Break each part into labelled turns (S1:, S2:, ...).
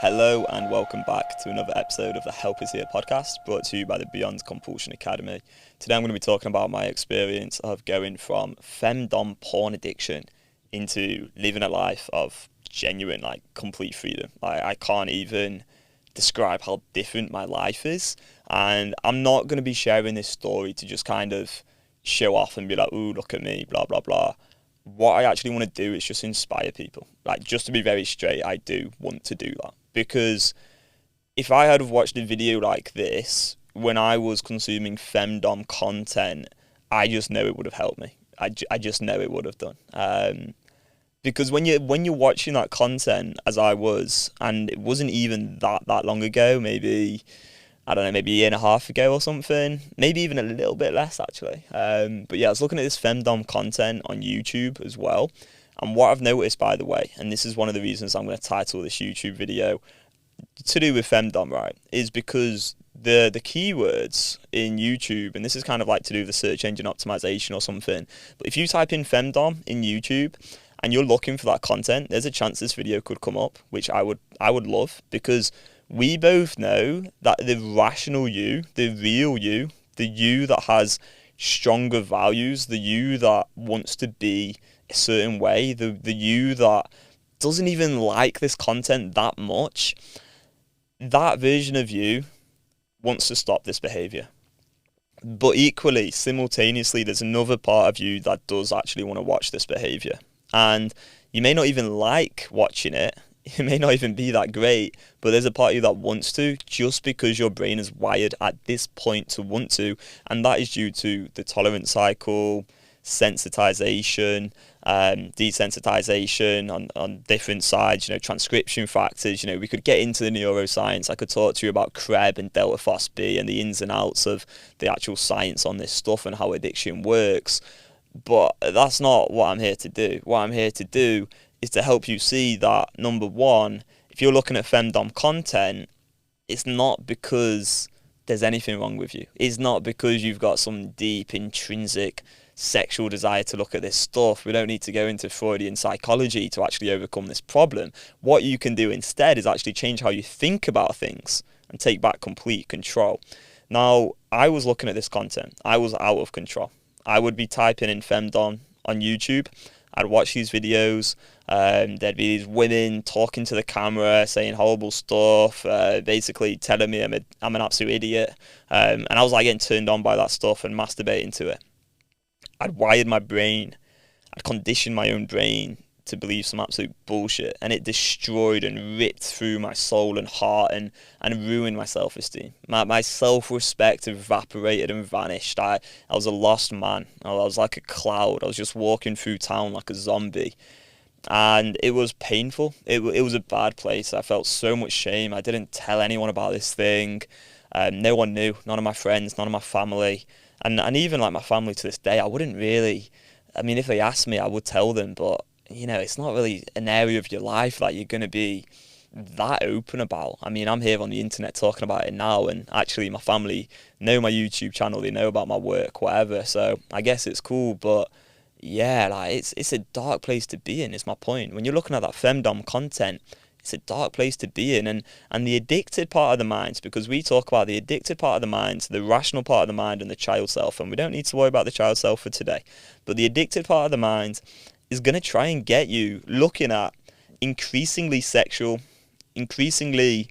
S1: Hello and welcome back to another episode of the Help Is Here podcast, brought to you by the Beyond Compulsion Academy. Today I'm going to be talking about my experience of going from Femdom porn addiction into living a life of genuine, complete freedom. I can't even describe how different my life is, and I'm not going to be sharing this story to just kind of show off and be like, ooh, look at me, blah, blah, blah. What I actually want to do is just inspire people. Just to be very straight, I do want to do that. Because if I had watched a video like this when I was consuming Femdom content, I just know it would have helped me. I just know it would have done. Because when you're watching that content, as I was, and it wasn't even that long ago, maybe a year and a half ago or something, maybe even a little bit less actually. But yeah, I was looking at this Femdom content on YouTube as well. And what I've noticed, by the way, and this is one of the reasons I'm going to title this YouTube video to do with Femdom, right, is because the keywords in YouTube, and this is kind of like to do with the search engine optimization or something, but if you type in Femdom in YouTube and you're looking for that content, there's a chance this video could come up, which I would love, because we both know that the rational you, the real you, the you that has stronger values, the you that wants to be a certain way, the you that doesn't even like this content that much, that version of you wants to stop this behaviour. But equally, simultaneously, there's another part of you that does actually want to watch this behaviour. And you may not even like watching it, it may not even be that great, but there's a part of you that wants to, just because your brain is wired at this point to want to, and that is due to the tolerance cycle, sensitization, desensitization on different sides, transcription factors. We could get into the neuroscience. I could talk to you about Krebs and delta phos-B and the ins and outs of the actual science on this stuff and how addiction works, but that's not what I'm here to do. What I'm here to do is to help you see that, number one, if you're looking at Femdom content, it's not because there's anything wrong with you. It's not because you've got some deep, intrinsic sexual desire to look at this stuff. We don't need to go into Freudian psychology to actually overcome this problem. What you can do instead is actually change how you think about things and take back complete control. Now, I was looking at this content. I was out of control. I would be typing in Femdom on YouTube. I'd watch these videos. There'd be these women talking to the camera, saying horrible stuff, basically telling me I'm an absolute idiot. And I was getting turned on by that stuff and masturbating to it. I'd wired my brain. I'd conditioned my own brain to believe some absolute bullshit, and it destroyed and ripped through my soul and heart and ruined my self-esteem. My self-respect evaporated and vanished. I was a lost man. I was like a cloud. I was just walking through town like a zombie, and it was painful. It was a bad place. I felt so much shame. I didn't tell anyone about this thing. No one knew. None of my friends, none of my family, and even my family to this day, I wouldn't really. I mean, if they asked me, I would tell them, but it's not really an area of your life that you're going to be that open about. I mean, I'm here on the internet talking about it now, and actually my family know my YouTube channel, they know about my work, whatever, so I guess it's cool. But yeah, it's a dark place to be in, is my point. When you're looking at that Femdom content, it's a dark place to be in, and the addicted part of the mind, because we talk about the addicted part of the mind, the rational part of the mind, and the child self, and we don't need to worry about the child self for today, but the addicted part of the mind is going to try and get you looking at increasingly sexual, increasingly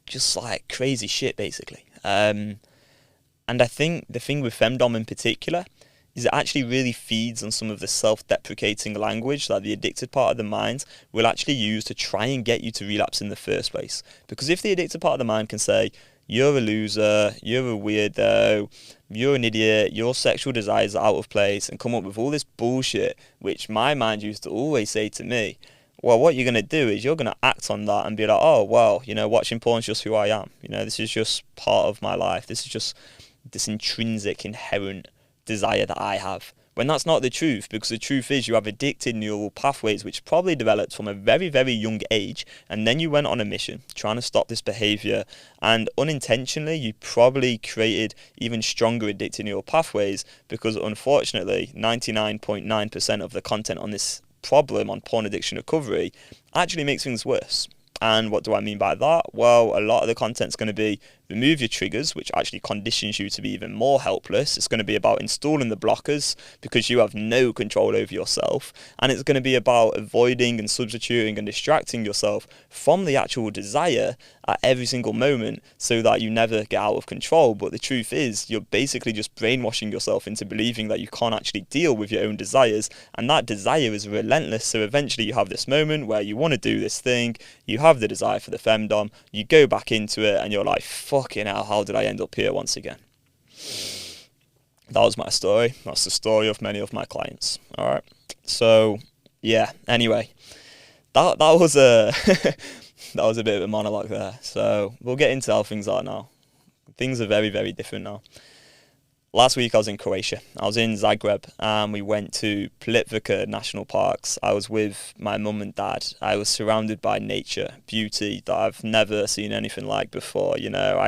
S1: just crazy shit, basically. And I think the thing with Femdom in particular is it actually really feeds on some of the self-deprecating language that the addicted part of the mind will actually use to try and get you to relapse in the first place. Because if the addicted part of the mind can say, you're a loser, you're a weirdo, you're an idiot, your sexual desires are out of place, and come up with all this bullshit, which my mind used to always say to me, well, what you're going to do is you're going to act on that and be like, oh, well, watching porn is just who I am. This is just part of my life. This is just this intrinsic, inherent desire that I have. When that's not the truth, because the truth is you have addicted neural pathways which probably developed from a very, very young age, and then you went on a mission trying to stop this behaviour, and unintentionally you probably created even stronger addicted neural pathways, because unfortunately 99.9% of the content on this problem on porn addiction recovery actually makes things worse. And what do I mean by that? Well, a lot of the content's going to be remove your triggers, which actually conditions you to be even more helpless. It's going to be about installing the blockers because you have no control over yourself. And it's going to be about avoiding and substituting and distracting yourself from the actual desire at every single moment so that you never get out of control. But the truth is, you're basically just brainwashing yourself into believing that you can't actually deal with your own desires. And that desire is relentless. So eventually you have this moment where you want to do this thing, you have the desire for the femdom, you go back into it and you're like, fucking hell, how did I end up here once again? That was my story. That's the story of many of my clients. All right. So yeah, anyway, that was a that was a bit of a monologue there. So we'll get into how things are now. Things are very, very different now. Last week I was in Croatia. I was in Zagreb and we went to Plitvice National Parks. I was with my mum and dad. I was surrounded by nature, beauty that I've never seen anything like before. You know,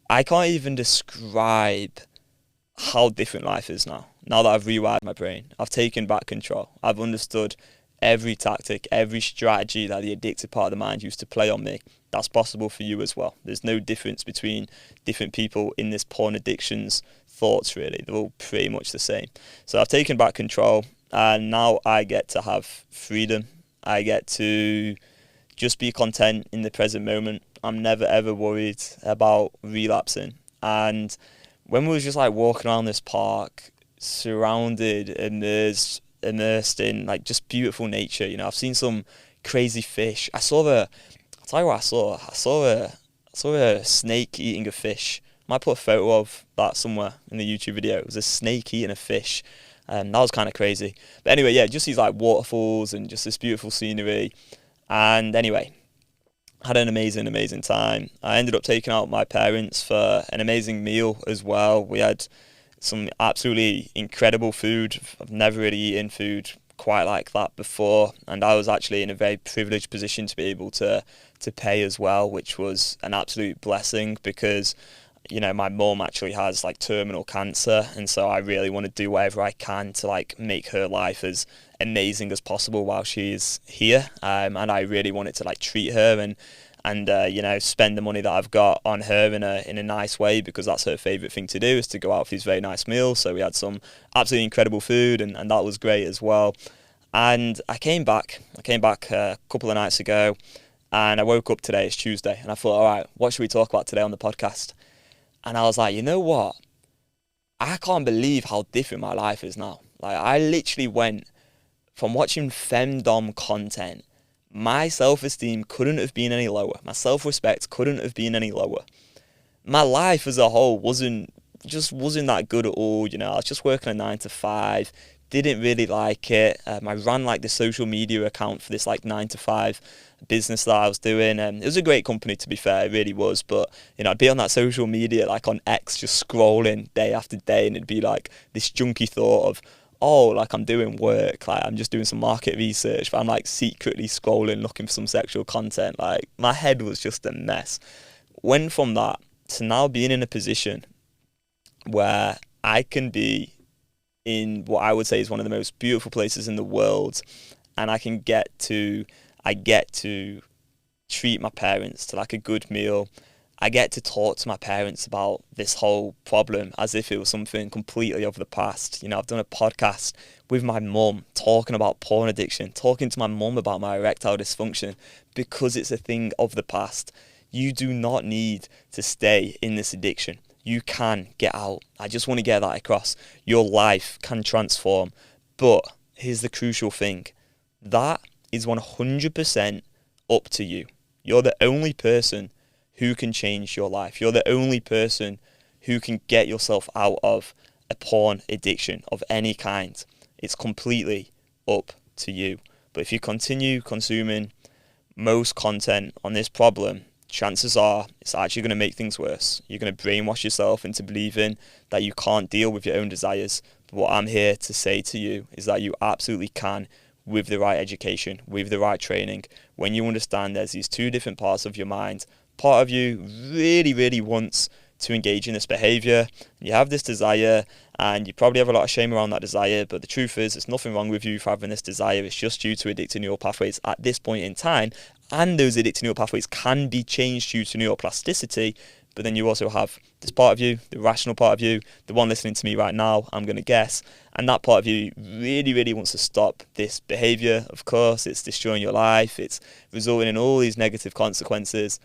S1: I can't even describe how different life is now. Now that I've rewired my brain, I've taken back control. I've understood every tactic, every strategy that the addictive part of the mind used to play on me. That's possible for you as well. There's no difference between different people in this porn addiction's thoughts, really. They're all pretty much the same. So I've taken back control and now I get to have freedom. I get to just be content in the present moment. I'm never ever worried about relapsing. And when we was just like walking around this park, surrounded, immersed in like just beautiful nature, you know, I've seen some crazy fish. I'll tell you what I saw a snake eating a fish. Might put a photo of that somewhere in the YouTube video. It was a snake eating a fish. That was kind of crazy. But anyway, yeah, just these like waterfalls and just this beautiful scenery. And anyway, had an amazing, amazing time. I ended up taking out my parents for an amazing meal as well. We had some absolutely incredible food. I've never really eaten food quite like that before, and I was actually in a very privileged position to be able to pay as well, which was an absolute blessing because, you know, my mum actually has like terminal cancer, and so I really want to do whatever I can to like make her life as amazing as possible while she's here, and I really wanted to like treat her and you know, spend the money that I've got on her in a nice way, because that's her favourite thing to do, is to go out for these very nice meals. So we had some absolutely incredible food, and that was great as well. And I came back a couple of nights ago, and I woke up today, it's Tuesday, and I thought, all right, what should we talk about today on the podcast? And I was like, you know what? I can't believe how different my life is now. Like, I literally went from watching femdom content. My self-esteem couldn't have been any lower. My self-respect couldn't have been any lower. My life as a whole wasn't that good at all. You know, I was just working a 9 to 5. Didn't really like it. I ran like the social media account for this like 9 to 5 business that I was doing. It was a great company, to be fair, it really was. But, you know, I'd be on that social media, like on X, just scrolling day after day, and it'd be like this junky thought of, oh, like I'm doing work, like I'm just doing some market research, but I'm like secretly scrolling, looking for some sexual content. Like my head was just a mess. Went from that to now being in a position where I can be in what I would say is one of the most beautiful places in the world, and I get to treat my parents to like a good meal. I get to talk to my parents about this whole problem as if it was something completely of the past. You know, I've done a podcast with my mum talking about porn addiction, talking to my mum about my erectile dysfunction, because it's a thing of the past. You do not need to stay in this addiction. You can get out. I just want to get that across. Your life can transform. But here's the crucial thing. That is 100% up to you. You're the only person who can change your life. You're the only person who can get yourself out of a porn addiction of any kind. It's completely up to you. But if you continue consuming most content on this problem, chances are it's actually going to make things worse. You're going to brainwash yourself into believing that you can't deal with your own desires. But what I'm here to say to you is that you absolutely can, with the right education, with the right training. When you understand there's these two different parts of your mind, part of you really, really wants to engage in this behaviour. You have this desire, and you probably have a lot of shame around that desire, but the truth is, there's nothing wrong with you for having this desire. It's just due to addictive neural pathways at this point in time, and those addictive neural pathways can be changed due to neuroplasticity. But then you also have this part of you, the rational part of you, the one listening to me right now, I'm going to guess, and that part of you really, really wants to stop this behaviour. Of course, it's destroying your life, it's resulting in all these negative consequences.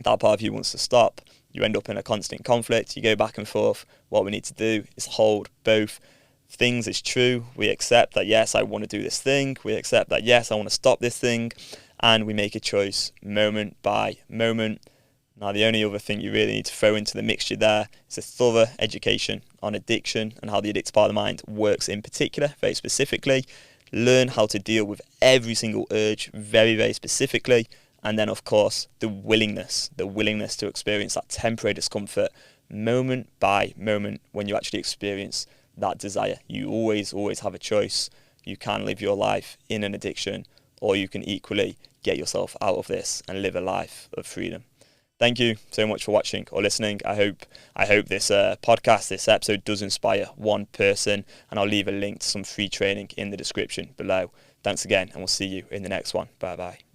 S1: That part of you wants to stop. You end up in a constant conflict. You go back and forth. What we need to do is hold both things as true. We accept that, yes, I want to do this thing. We accept that, yes, I want to stop this thing. And we make a choice moment by moment. Now, the only other thing you really need to throw into the mixture there is a thorough education on addiction and how the addictive part of the mind works in particular, very specifically. Learn how to deal with every single urge very, very specifically. And then, of course, the willingness to experience that temporary discomfort moment by moment when you actually experience that desire. You always have a choice. You can live your life in an addiction, or you can equally get yourself out of this and live a life of freedom. Thank you so much for watching or listening. I hope this podcast, this episode does inspire one person, and I'll leave a link to some free training in the description below. Thanks again, and we'll see you in the next one. Bye bye.